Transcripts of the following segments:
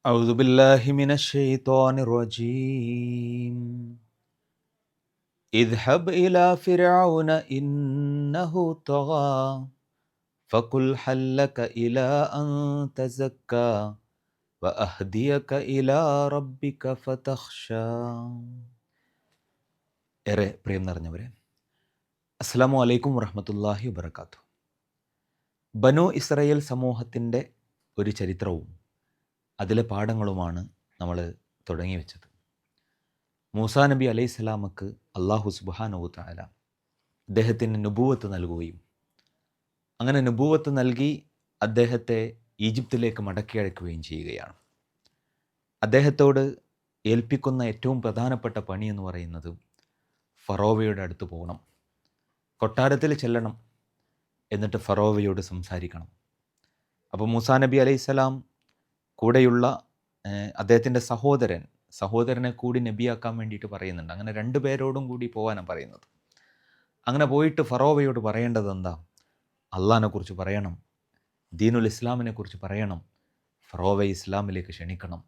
أعوذ بالله من الشيطان الرجيم. اذهب إلى فرعون إنه طغى فقل هل لك إلى أن تزكى وأهديك إلى ربك فتخشى. ഏറെ പ്രിയം നിറഞ്ഞവരെ, അസ്സലാമു അലൈക്കും വറഹ്മത്തുള്ളാഹി വബറകാതുഹു. ബനു ഇസ്രായേൽ സമൂഹത്തിൻ്റെ ഒരു ചരിത്രവും അതിലെ പാഠങ്ങളുമാണ് നമ്മൾ തുടങ്ങി വെച്ചത്. മൂസാ നബി അലൈഹിസ്സലാമക്ക് അല്ലാഹു സുബ്ഹാനഹു തആല അദ്ദേഹത്തിന് നുബൂവത്ത് നൽകുകയും അങ്ങനെ നുബൂവത്ത് നൽകി അദ്ദേഹത്തെ ഈജിപ്തിലേക്ക് മടക്കി അയക്കുകയും ചെയ്യുകയാണ്. അദ്ദേഹത്തോട് ഏൽപ്പിക്കുന്ന ഏറ്റവും പ്രധാനപ്പെട്ട പണി എന്ന് പറയുന്നത് ഫറോവയുടെ അടുത്ത് പോകണം, കൊട്ടാരത്തിൽ ചെല്ലണം, എന്നിട്ട് ഫറോവയോട് സംസാരിക്കണം. അപ്പോൾ മൂസാ നബി അലൈഹിസ്സലാം കൂടെയുള്ള അദ്ദേഹത്തിൻ്റെ സഹോദരനെ കൂടി നബിയാക്കാൻ വേണ്ടിയിട്ട് പറയുന്നുണ്ട്. അങ്ങനെ 2 പേരോടും കൂടി പോകാനാണ് പറയുന്നത്. അങ്ങനെ പോയിട്ട് ഫറോവയോട് പറയേണ്ടത് എന്താ? അള്ളാഹിനെ കുറിച്ച് പറയണം, ദീനുൽ ഇസ്ലാമിനെ കുറിച്ച് പറയണം, ഫറോവയെ ഇസ്ലാമിലേക്ക് ക്ഷണിക്കണം.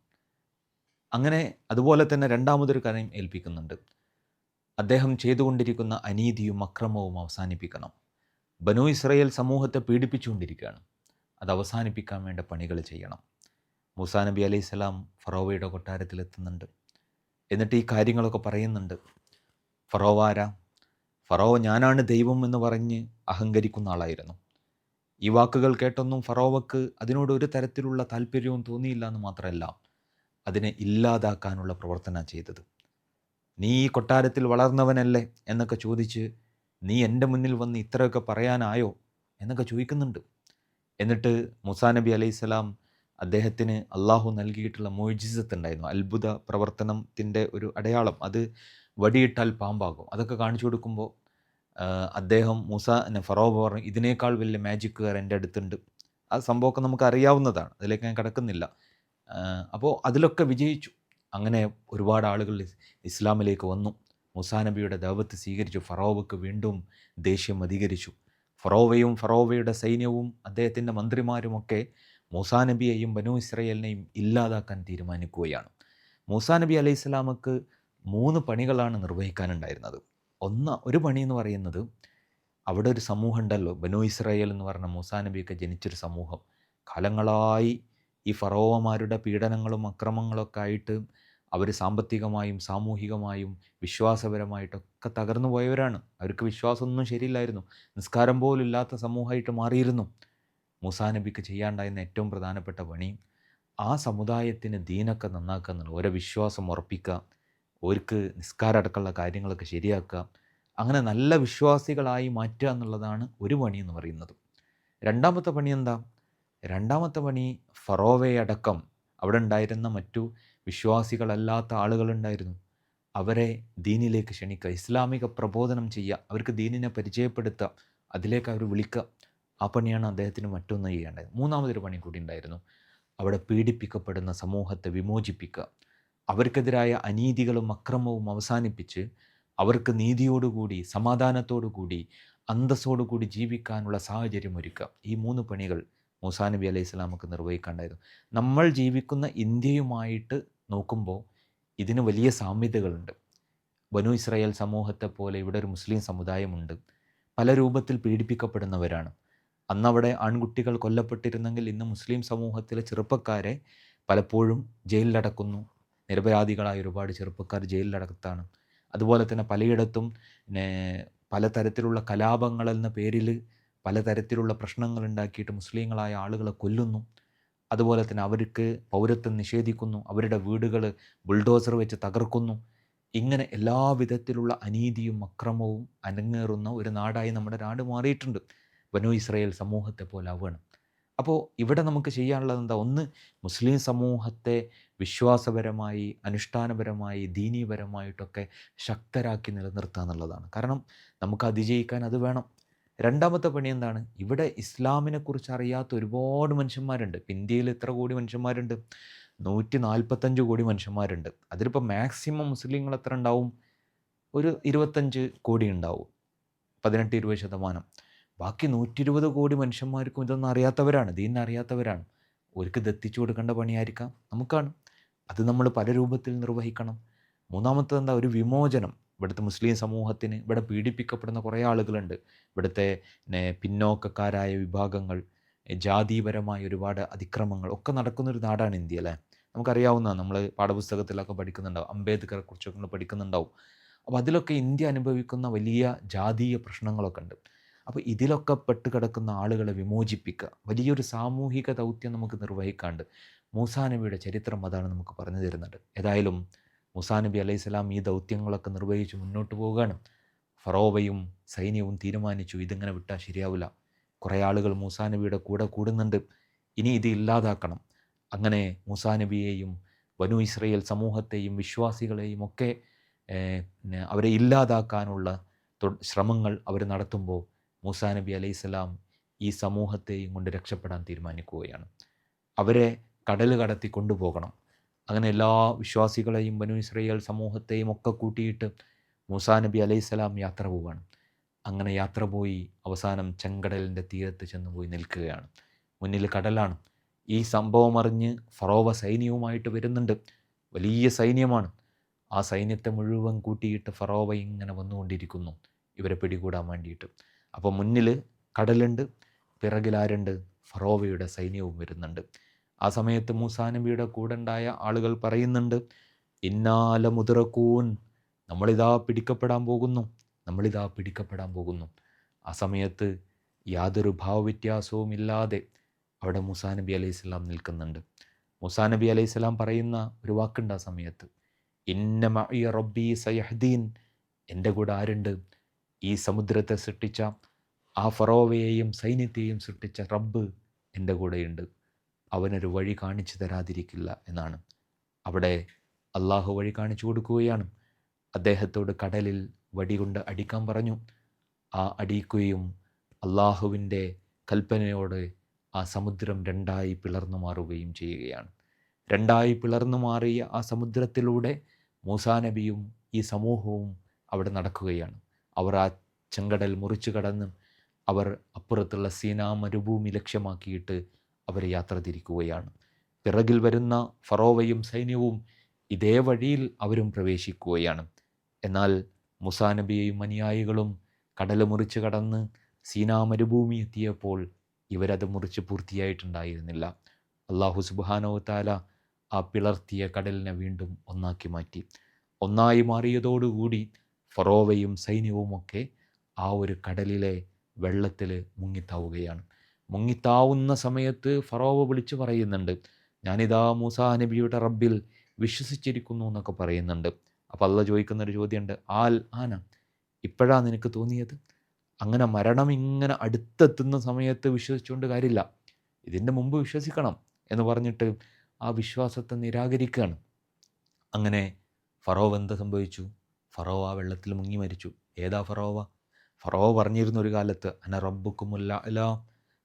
അങ്ങനെ അതുപോലെ തന്നെ രണ്ടാമതൊരു കാര്യം ഏൽപ്പിക്കുന്നുണ്ട്. അദ്ദേഹം ചെയ്തുകൊണ്ടിരിക്കുന്ന അനീതിയും അക്രമവും അവസാനിപ്പിക്കണം. ബനു ഇസ്രായേൽ സമൂഹത്തെ പീഡിപ്പിച്ചുകൊണ്ടിരിക്കുകയാണ്, അത് അവസാനിപ്പിക്കാൻ വേണ്ട പണികൾ ചെയ്യണം. മൂസാ നബി അലൈഹിസ്സലാം ഫറോവയുടെ കൊട്ടാരത്തിലെത്തുന്നുണ്ട്. എന്നിട്ട് ഈ കാര്യങ്ങളൊക്കെ പറയുന്നുണ്ട്. ഫറോവ ആരാ? ഫറോവ ഞാനാണ് ദൈവം എന്ന് പറഞ്ഞ് അഹങ്കരിക്കുന്ന ആളായിരുന്നു. ഈ വാക്കുകൾ കേട്ടൊന്നും ഫറോവക്ക് അതിനോട് ഒരു തരത്തിലുള്ള താല്പര്യവും തോന്നിയില്ല എന്ന് മാത്രമല്ല, അതിനെ ഇല്ലാതാക്കാനുള്ള പ്രവർത്തനം ചെയ്തത്. നീ ഈ കൊട്ടാരത്തിൽ വളർന്നവനല്ലേ എന്നൊക്കെ ചോദിച്ച് നീ എൻ്റെ മുന്നിൽ വന്ന് ഇത്രയൊക്കെ പറയാനായോ എന്നൊക്കെ ചോദിക്കുന്നുണ്ട്. എന്നിട്ട് മൂസാ നബി അലൈഹിസ്സലാം അദ്ദേഹത്തിന് അള്ളാഹു നൽകിയിട്ടുള്ള മുഅ്ജിസത്ത് ഉണ്ടായിരുന്നു, അത്ഭുത പ്രവർത്തനത്തിൻ്റെ ഒരു അടയാളം. അത് വടിയിട്ടാൽ പാമ്പാകും. അതൊക്കെ കാണിച്ചു കൊടുക്കുമ്പോൾ അദ്ദേഹം ഫറോവ പറഞ്ഞു, ഇതിനേക്കാൾ വലിയ മാജിക്കുകാർ എൻ്റെ അടുത്തുണ്ട്. ആ സംഭവമൊക്കെ നമുക്ക് അറിയാവുന്നതാണ്, അതിലേക്ക് ഞാൻ കിടക്കുന്നില്ല. അപ്പോൾ അതിലൊക്കെ വിജയിച്ചു. അങ്ങനെ ഒരുപാട് ആളുകൾ ഇസ്ലാമിലേക്ക് വന്നു, മൂസാ നബിയുടെ ദഅവത്ത് സ്വീകരിച്ചു. ഫറോവക്ക് വീണ്ടും ദേഷ്യം അധികരിച്ചു. ഫറോവയും ഫറോവയുടെ സൈന്യവും അദ്ദേഹത്തിൻ്റെ മന്ത്രിമാരുമൊക്കെ മൂസാ നബിയെയും ബനു ഇസ്രായേലിനെയും ഇല്ലാതാക്കാൻ തീരുമാനിക്കുകയാണ്. മൂസാ നബി അലൈഹി സ്വലാമക്ക് 3 പണികളാണ് നിർവഹിക്കാനുണ്ടായിരുന്നത്. ഒരു പണി എന്ന് പറയുന്നത്, അവിടെ ഒരു സമൂഹം ഉണ്ടല്ലോ, ബനു ഇസ്രായേൽ എന്ന് പറഞ്ഞ മൂസാ നബിയൊക്കെ ജനിച്ചൊരു സമൂഹം. കാലങ്ങളായി ഈ ഫറോവമാരുടെ പീഡനങ്ങളും അക്രമങ്ങളൊക്കെ ആയിട്ട് അവർ സാമ്പത്തികമായും സാമൂഹികമായും വിശ്വാസപരമായിട്ടൊക്കെ തകർന്നു പോയവരാണ്. അവർക്ക് വിശ്വാസമൊന്നും ശരിയില്ലായിരുന്നു. നിസ്കാരം പോലും ഇല്ലാത്ത സമൂഹമായിട്ട് മാറിയിരുന്നു. മൂസാ നബിക്ക് ചെയ്യാണ്ടായിരുന്ന ഏറ്റവും പ്രധാനപ്പെട്ട പണി ആ സമുദായത്തിന് ദീനൊക്കെ നന്നാക്കുക എന്നുള്ളത്, ഓരോ വിശ്വാസം ഉറപ്പിക്കുക, ഓർക്ക് നിസ്കാരം അടക്കമുള്ള കാര്യങ്ങളൊക്കെ ശരിയാക്കുക, അങ്ങനെ നല്ല വിശ്വാസികളായി മാറ്റുക എന്നുള്ളതാണ് ഒരു പണി എന്ന് പറയുന്നത്. രണ്ടാമത്തെ പണി എന്താ? രണ്ടാമത്തെ പണി ഫറോവയടക്കം അവിടെ ഉണ്ടായിരുന്ന മറ്റു വിശ്വാസികളല്ലാത്ത ആളുകളുണ്ടായിരുന്നു, അവരെ ദീനിലേക്ക് ക്ഷണിക്കുക, ഇസ്ലാമിക പ്രബോധനം ചെയ്യുക, അവർക്ക് ദീനിനെ പരിചയപ്പെടുത്തുക, അതിലേക്ക് അവർ വിളിക്കുക. ആ പണിയാണ് അദ്ദേഹത്തിന് മറ്റൊന്ന് ചെയ്യേണ്ടത്. മൂന്നാമതൊരു പണി കൂടി ഉണ്ടായിരുന്നു, അവിടെ പീഡിപ്പിക്കപ്പെടുന്ന സമൂഹത്തെ വിമോചിപ്പിക്കുക, അവർക്കെതിരായ അനീതികളും അക്രമവും അവസാനിപ്പിച്ച് അവർക്ക് നീതിയോടുകൂടി സമാധാനത്തോടുകൂടി അന്തസ്സോടുകൂടി ജീവിക്കാനുള്ള സാഹചര്യം ഒരുക്കുക. ഈ 3 പണികൾ മൂസാ നബി അലൈഹി സ്വലാമക്ക് നിർവഹിക്കാണ്ടായിരുന്നു. നമ്മൾ ജീവിക്കുന്ന ഇന്ത്യയുമായിട്ട് നോക്കുമ്പോൾ ഇതിന് വലിയ സാമ്യതകളുണ്ട്. ബനു ഇസ്രായേൽ സമൂഹത്തെ പോലെ ഇവിടെ ഒരു മുസ്ലിം സമുദായമുണ്ട്. പല രൂപത്തിൽ പീഡിപ്പിക്കപ്പെടുന്നവരാണ്. അന്നവിടെ ആൺകുട്ടികൾ കൊല്ലപ്പെട്ടിരുന്നെങ്കിൽ ഇന്ന് മുസ്ലിം സമൂഹത്തിലെ ചെറുപ്പക്കാരെ പലപ്പോഴും ജയിലിലടക്കുന്നു. നിരപരാധികളായ ഒരുപാട് ചെറുപ്പക്കാർ ജയിലിലടക്കത്താണ്. അതുപോലെ തന്നെ പലയിടത്തും പലതരത്തിലുള്ള കലാപങ്ങൾ എന്ന പേരിൽ പലതരത്തിലുള്ള പ്രശ്നങ്ങൾ ഉണ്ടാക്കിയിട്ട് മുസ്ലിങ്ങളായ ആളുകളെ കൊല്ലുന്നു. അതുപോലെ തന്നെ അവർക്ക് പൗരത്വം നിഷേധിക്കുന്നു, അവരുടെ വീടുകൾ ബുൾഡോസർ വെച്ച് തകർക്കുന്നു. ഇങ്ങനെ എല്ലാ വിധത്തിലുള്ള അനീതിയും അക്രമവും അരങ്ങേറുന്ന ഒരു നാടായി നമ്മുടെ നാട് മാറിയിട്ടുണ്ട്. ബനു ഇസ്രായേൽ സമൂഹത്തെ പോലെ ആവുകയാണ്. അപ്പോൾ ഇവിടെ നമുക്ക് ചെയ്യാനുള്ളത് എന്താ? ഒന്ന്, മുസ്ലിം സമൂഹത്തെ വിശ്വാസപരമായി അനുഷ്ഠാനപരമായി ദീനീപരമായിട്ടൊക്കെ ശക്തരാക്കി നിലനിർത്തുക എന്നുള്ളതാണ്. കാരണം നമുക്ക് അതിജയിക്കാൻ അത് വേണം. രണ്ടാമത്തെ പണി എന്താണ്? ഇവിടെ ഇസ്ലാമിനെക്കുറിച്ച് അറിയാത്ത ഒരുപാട് മനുഷ്യന്മാരുണ്ട്. ഇപ്പം ഇന്ത്യയിൽ എത്ര കോടി മനുഷ്യന്മാരുണ്ട്? 145 കോടി മനുഷ്യന്മാരുണ്ട്. അതിലിപ്പോൾ മാക്സിമം മുസ്ലിങ്ങൾ എത്ര ഉണ്ടാവും? ഒരു 25 കോടി ഉണ്ടാവും, 18-20%. ബാക്കി 120 കോടി മനുഷ്യന്മാർക്കും ഇതൊന്നും അറിയാത്തവരാണ്, ദീനിനെ അറിയാത്തവരാണ്. അവർക്ക് എത്തിച്ചു കൊടുക്കേണ്ട പണിയായിരിക്കാം നമുക്കാണ്. അത് നമ്മൾ പല രൂപത്തിൽ നിർവഹിക്കണം. മൂന്നാമത്തത് എന്താ, ഒരു വിമോചനം. ഇവിടുത്തെ മുസ്ലിം സമൂഹത്തിന് ഇവിടെ പീഡിപ്പിക്കപ്പെടുന്ന കുറേ ആളുകളുണ്ട്. ഇവിടുത്തെ പിന്നോക്കക്കാരായ വിഭാഗങ്ങൾ, ജാതീപരമായ ഒരുപാട് അതിക്രമങ്ങൾ ഒക്കെ നടക്കുന്നൊരു നാടാണ് ഇന്ത്യ അല്ലേ. നമുക്കറിയാവുന്നതാണ്, നമ്മൾ പാഠപുസ്തകത്തിലൊക്കെ പഠിക്കുന്നുണ്ടാവും, അംബേദ്കറെ കുറിച്ചൊക്കെ നമ്മൾ പഠിക്കുന്നുണ്ടാവും. അപ്പോൾ അതിലൊക്കെ ഇന്ത്യ അനുഭവിക്കുന്ന വലിയ ജാതീയ പ്രശ്നങ്ങളൊക്കെ ഉണ്ട്. അപ്പോൾ ഇതിലൊക്കെ പെട്ട് കിടക്കുന്ന ആളുകളെ വിമോചിപ്പിക്കുക വലിയൊരു സാമൂഹിക ദൗത്യം നമുക്ക് നിർവഹിക്കാണ്ട്. മൂസാ നബിയുടെ ചരിത്രം അതാണ് നമുക്ക് പറഞ്ഞു തരുന്നത്. ഏതായാലും മൂസാ നബി അലൈഹി സ്വലാം ഈ ദൗത്യങ്ങളൊക്കെ നിർവഹിച്ച് മുന്നോട്ട് പോവുകയാണ്. ഫറോവയും സൈന്യവും തീരുമാനിച്ചു, ഇതിങ്ങനെ വിട്ടാൽ ശരിയാവില്ല. കുറേ ആളുകൾ മൂസാ നബിയുടെ കൂടെ കൂടുന്നുണ്ട്, ഇനി ഇത് ഇല്ലാതാക്കണം. അങ്ങനെ മൂസാ നബിയെയും ബനു ഇസ്രയേൽ സമൂഹത്തെയും വിശ്വാസികളെയും ഒക്കെ അവരെ ഇല്ലാതാക്കാനുള്ള ശ്രമങ്ങൾ അവർ നടത്തുമ്പോൾ മൂസാ നബി അലൈഹി സ്വലാം ഈ സമൂഹത്തെയും കൊണ്ട് രക്ഷപ്പെടാൻ തീരുമാനിക്കുകയാണ്. അവരെ കടൽ കടത്തി കൊണ്ടുപോകണം. അങ്ങനെ എല്ലാ വിശ്വാസികളെയും ബനു ഇസ്രയേൽ സമൂഹത്തെയും ഒക്കെ കൂട്ടിയിട്ട് മൂസാ നബി അലൈഹി സ്വലാം യാത്ര പോവുകയാണ്. അങ്ങനെ യാത്ര പോയി അവസാനം ചെങ്കടലിൻ്റെ തീരത്ത് ചെന്ന് പോയി നിൽക്കുകയാണ്. മുന്നിൽ കടലാണ്. ഈ സംഭവം അറിഞ്ഞ് ഫറോവ സൈന്യവുമായിട്ട് വരുന്നുണ്ട്. വലിയ സൈന്യമാണ്. ആ സൈന്യത്തെ മുഴുവൻ കൂട്ടിയിട്ട് ഫറോവ ഇങ്ങനെ വന്നുകൊണ്ടിരിക്കുന്നു ഇവരെ പിടികൂടാൻ വേണ്ടിയിട്ട്. അപ്പോൾ മുന്നിൽ കടലുണ്ട്, പിറകിലാരുണ്ട്, ഫറോവയുടെ സൈന്യവും വരുന്നുണ്ട്. ആ സമയത്ത് മൂസാ നബിയുടെ കൂടെ ഉണ്ടായ ആളുകൾ പറയുന്നുണ്ട്, ഇന്നാല മുദ്റക്കൂൻ, നമ്മളിതാ പിടിക്കപ്പെടാൻ പോകുന്നു, നമ്മളിതാ പിടിക്കപ്പെടാൻ പോകുന്നു. ആ സമയത്ത് യാതൊരു ഭാവവ്യത്യാസവും ഇല്ലാതെ അവിടെ മൂസാ നബി അലൈഹി സ്വലാം നിൽക്കുന്നുണ്ട്. മൂസാ നബി അലൈഹി സ്വലാം പറയുന്ന ഒരു വാക്കുണ്ട് ആ സമയത്ത്, ഇന്ന മഇയ റബ്ബി സയഹ്ദീൻ, എൻ്റെ കൂടെ ആരുണ്ട്? ഈ സമുദ്രത്തെ സൃഷ്ടിച്ച, ആ ഫറോവയെയും സൈന്യത്തെയും സൃഷ്ടിച്ച റബ്ബ് എൻ്റെ കൂടെയുണ്ട്, അവനൊരു വഴി കാണിച്ചു തരാതിരിക്കില്ല എന്നാണ്. അവിടെ അള്ളാഹു വഴി കാണിച്ചു കൊടുക്കുകയാണ്. അദ്ദേഹത്തോട് കടലിൽ വടി കൊണ്ട് അടിക്കാൻ പറഞ്ഞു. ആ അടിക്കുകയും അള്ളാഹുവിൻ്റെ കൽപ്പനയോട് ആ സമുദ്രം രണ്ടായി പിളർന്നു മാറുകയും ചെയ്യുകയാണ്. രണ്ടായി പിളർന്നു മാറിയ ആ സമുദ്രത്തിലൂടെ മൂസാ നബിയും ഈ സമൂഹവും അവിടെ നടക്കുകയാണ്. അവർ ആ ചെങ്കടൽ മുറിച്ചു കടന്ന് അവർ അപ്പുറത്തുള്ള സീനാ മരുഭൂമി ലക്ഷ്യമാക്കിയിട്ട് അവർ യാത്ര തിരിക്കുകയാണ്. പിറകിൽ വരുന്ന ഫറോവയും സൈന്യവും ഇതേ വഴിയിൽ അവരും പ്രവേശിക്കുകയാണ്. എന്നാൽ മൂസാ നബിയെയും അനുയായികളും കടൽ മുറിച്ച് കടന്ന് സീനാ മരുഭൂമി എത്തിയപ്പോൾ ഇവരത് മുറിച്ച് പൂർത്തിയായിട്ടുണ്ടായിരുന്നില്ല. അള്ളാഹു സുബ്ഹാനഹു തആല ആ പിളർത്തിയ കടലിനെ വീണ്ടും ഒന്നാക്കി മാറ്റി. ഒന്നായി മാറിയതോടുകൂടി ഫറോവയും സൈന്യവുമൊക്കെ ആ ഒരു കടലിലെ വെള്ളത്തിൽ മുങ്ങിത്താവുകയാണ്. മുങ്ങിത്താവുന്ന സമയത്ത് ഫറോവ വിളിച്ചു പറയുന്നുണ്ട്, ഞാനിതാ മൂസാ നബിയുടെ റബ്ബിൽ വിശ്വസിച്ചിരിക്കുന്നു എന്നൊക്കെ പറയുന്നുണ്ട്. അപ്പോൾ അള്ളാഹ് ചോദിക്കുന്നൊരു ചോദ്യമുണ്ട്, ആൽ ആന, ഇപ്പോഴാണ് നിനക്ക് തോന്നിയത്? അങ്ങനെ മരണം ഇങ്ങനെ അടുത്തെത്തുന്ന സമയത്ത് വിശ്വസിച്ചുകൊണ്ട് കാര്യമില്ല, ഇതിൻ്റെ മുമ്പ് വിശ്വസിക്കണം എന്ന് പറഞ്ഞിട്ട് ആ വിശ്വാസത്തെ നിരാകരിക്കുകയാണ്. അങ്ങനെ ഫറോവ എന്ത് സംഭവിച്ചു? ഫറോവ ആ വെള്ളത്തിൽ മുങ്ങി മരിച്ചു. ഏതാ ഫറോവ? ഫറോവ പറഞ്ഞിരുന്ന ഒരു കാലത്ത്, അന റബ്ബുക്കുമുൽ അഅ്ല,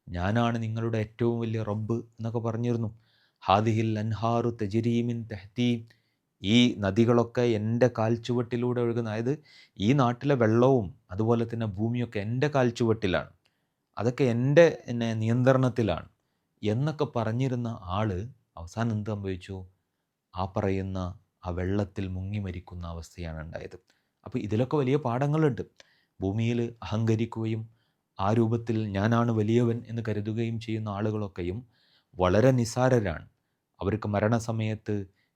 ഞാനാണ് നിങ്ങളുടെ ഏറ്റവും വലിയ റബ്ബ് എന്നൊക്കെ പറഞ്ഞിരുന്നു. ഹാദിഹിൽ അൻഹാറു തജ്രീ മിൻ തഹ്തി, ഈ നദികളൊക്കെ എൻ്റെ കാൽച്ചുവട്ടിലൂടെ ഒഴുകുന്ന, അതായത് ഈ നാട്ടിലെ വെള്ളവും അതുപോലെ തന്നെ ഭൂമിയൊക്കെ എൻ്റെ കാൽച്ചുവട്ടിലാണ്, അതൊക്കെ എൻ്റെ നിയന്ത്രണത്തിലാണ് എന്നൊക്കെ പറഞ്ഞിരുന്ന ആൾ അവസാനം എന്ത് സംഭവിച്ചു? ആ പറയുന്ന ആ വെള്ളത്തിൽ മുങ്ങി മരിക്കുന്ന അവസ്ഥയാണ് ഉണ്ടായത്. അപ്പോൾ ഇതിലൊക്കെ വലിയ പാഠങ്ങളുണ്ട്. ഭൂമിയിൽ അഹങ്കരിക്കുകയും ആ രൂപത്തിൽ ഞാനാണ് വലിയവൻ എന്ന് കരുതുകയും ചെയ്യുന്ന ആളുകളൊക്കെയും വളരെ നിസ്സാരരാണ്. അവർക്ക് മരണസമയത്ത്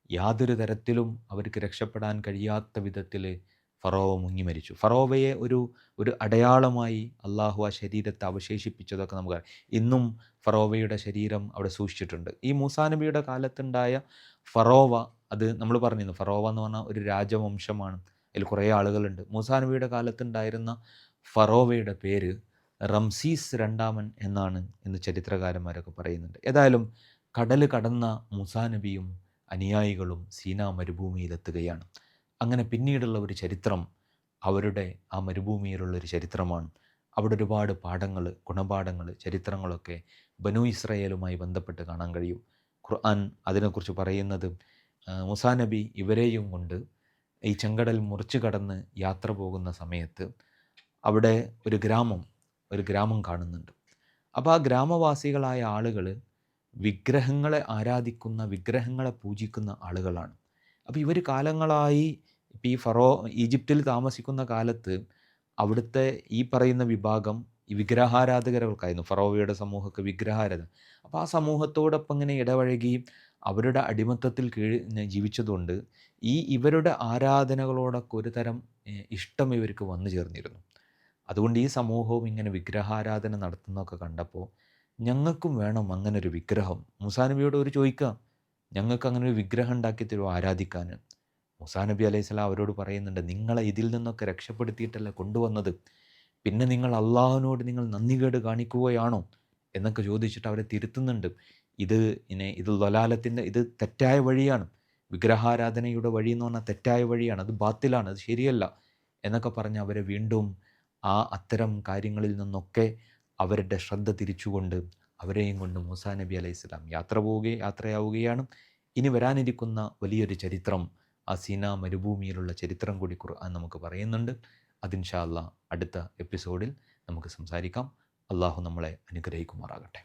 യാതൊരു തരത്തിലും അവർക്ക് രക്ഷപ്പെടാൻ കഴിയാത്ത വിധത്തിൽ ഫറോവ മുങ്ങി മരിച്ചു. ഫറോവയെ ഒരു അടയാളമായി അള്ളാഹു ആ ശരീരത്തെ അവശേഷിപ്പിച്ചതൊക്കെ നമുക്ക് ഇന്നും ഫറോവയുടെ ശരീരം അവിടെ സൂക്ഷിച്ചിട്ടുണ്ട്. ഈ മൂസാ നബിയുടെ കാലത്തുണ്ടായ ഫറോവ, അത് നമ്മൾ പറഞ്ഞിരുന്നു, ഫറോവ എന്ന് പറഞ്ഞാൽ ഒരു രാജവംശമാണ്, അതിൽ കുറേ ആളുകളുണ്ട്. മൂസാ നബിയുടെ കാലത്തുണ്ടായിരുന്ന ഫറോവയുടെ പേര് റംസീസ് രണ്ടാമൻ എന്നാണ് എന്ന് ചരിത്രകാരന്മാരൊക്കെ പറയുന്നുണ്ട്. ഏതായാലും കടൽ കടന്ന മൂസാ നബിയും അനുയായികളും സീനാ മരുഭൂമിയിലെത്തുകയാണ്. അങ്ങനെ പിന്നീടുള്ള ഒരു ചരിത്രം അവരുടെ ആ മരുഭൂമിയിലുള്ളൊരു ചരിത്രമാണ്. അവിടെ ഒരുപാട് പാഠങ്ങൾ, ഗുണപാഠങ്ങൾ, ചരിത്രങ്ങളൊക്കെ ബനു ഇസ്രയേലുമായി ബന്ധപ്പെട്ട് കാണാൻ കഴിയും. ഖുർആൻ അതിനെക്കുറിച്ച് പറയുന്നത്, മൂസാ നബി ഇവരെയും കൊണ്ട് ഈ ചെങ്കടൽ മുറിച്ചു കടന്ന് യാത്ര പോകുന്ന സമയത്ത് അവിടെ ഒരു ഗ്രാമം കാണുന്നുണ്ട്. അപ്പോൾ ആ ഗ്രാമവാസികളായ ആളുകൾ വിഗ്രഹങ്ങളെ ആരാധിക്കുന്ന, വിഗ്രഹങ്ങളെ പൂജിക്കുന്ന ആളുകളാണ്. അപ്പോൾ ഇവർ കാലങ്ങളായി ഇപ്പോൾ ഈ ഈജിപ്തിൽ താമസിക്കുന്ന കാലത്ത് അവിടുത്തെ ഈ പറയുന്ന വിഭാഗം ഈ വിഗ്രഹാരാധകർക്കായിരുന്നു. ഫറോവയുടെ സമൂഹമൊക്കെ വിഗ്രഹാരാധന. അപ്പോൾ ആ സമൂഹത്തോടൊപ്പം ഇങ്ങനെ ഇടപഴകി അവരുടെ അടിമത്തത്തിൽ ജീവിച്ചതുകൊണ്ട് ഇവരുടെ ആരാധനകളോടൊക്കെ ഒരു തരം ഇഷ്ടം ഇവർക്ക് വന്നു ചേർന്നിരുന്നു. അതുകൊണ്ട് ഈ സമൂഹവും ഇങ്ങനെ വിഗ്രഹാരാധന നടത്തുന്നതൊക്കെ കണ്ടപ്പോൾ ഞങ്ങൾക്കും വേണം അങ്ങനെ ഒരു വിഗ്രഹം. മൂസാ നബിയോട് അവർ ചോദിക്കുക, ഞങ്ങൾക്ക് അങ്ങനെ ഒരു വിഗ്രഹം ഉണ്ടാക്കി തരുമോ ആരാധിക്കാൻ? മൂസാ നബി അലൈഹി സ്വലാം അവരോട് പറയുന്നുണ്ട്, നിങ്ങളെ ഇതിൽ നിന്നൊക്കെ രക്ഷപ്പെടുത്തിയിട്ടല്ല കൊണ്ടുവന്നത്, പിന്നെ നിങ്ങൾ അള്ളാഹുവിനോട് നിങ്ങൾ നന്ദികേട് കാണിക്കുകയാണോ എന്നൊക്കെ ചോദിച്ചിട്ട് അവരെ തിരുത്തുന്നുണ്ട്. ഇത് ദലാലത്തിൻ്റെ, ഇത് തെറ്റായ വഴിയാണ്, വിഗ്രഹാരാധനയുടെ വഴി എന്ന് പറഞ്ഞാൽ തെറ്റായ വഴിയാണ്, അത് ബാത്തിലാണ്, അത് ശരിയല്ല എന്നൊക്കെ പറഞ്ഞ് അവരെ വീണ്ടും അത്തരം കാര്യങ്ങളിൽ നിന്നൊക്കെ അവരുടെ ശ്രദ്ധ തിരിച്ചുകൊണ്ട് അവരെയും കൊണ്ട് മൂസാ നബി അലൈഹി സ്വലാം യാത്രയാവുകയാണ്. ഇനി വരാനിരിക്കുന്ന വലിയൊരു ചരിത്രം, ആ സീനാ മരുഭൂമിയിലുള്ള ചരിത്രം കൂടി ഖുർആൻ നമുക്ക് പറയുന്നുണ്ട്. അത് ഇൻഷാ അല്ലാഹ് അടുത്ത എപ്പിസോഡിൽ നമുക്ക് സംസാരിക്കാം. അള്ളാഹു നമ്മളെ അനുഗ്രഹിക്കുമാറാകട്ടെ.